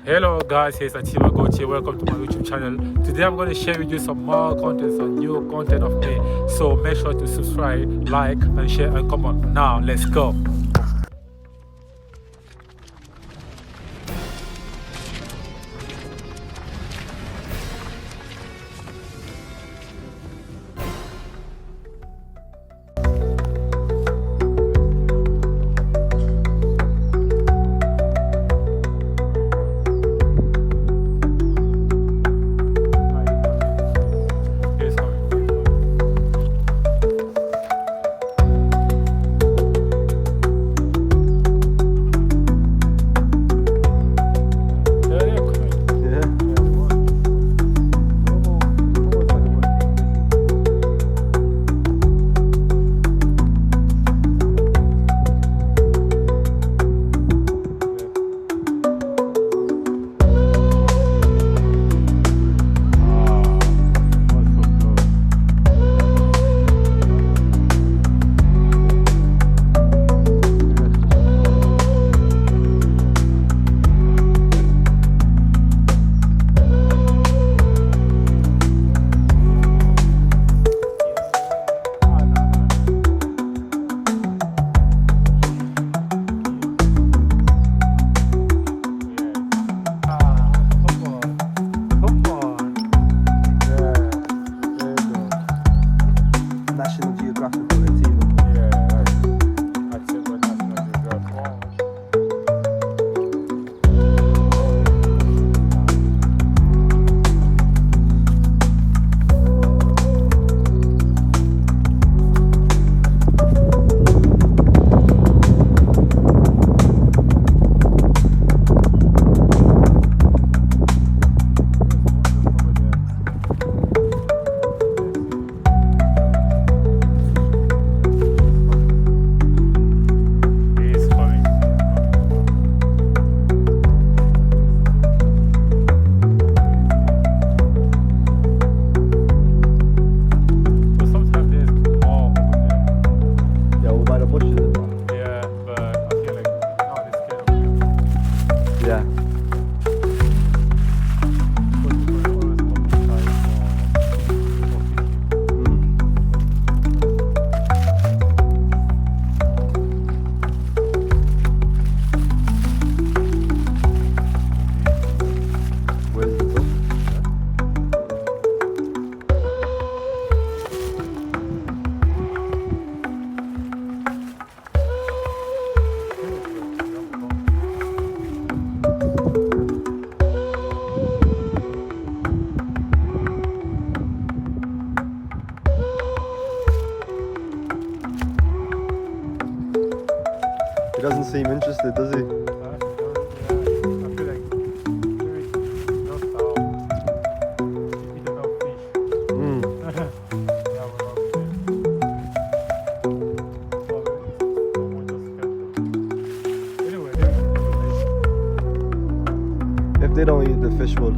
Hello guys, here's Atiba Goche. Welcome to my YouTube channel. Today I'm going to share with you some more content, some new content of me. So make sure to subscribe, like, and share, and comment. Now let's go. National Geographic Antigua. That's it, but National Geographic. Yeah, all by the bushes and that. Yeah, but I feel like now this kind of Yeah. Where's the top? He doesn't seem interested, does he? If they don't eat, the fish will.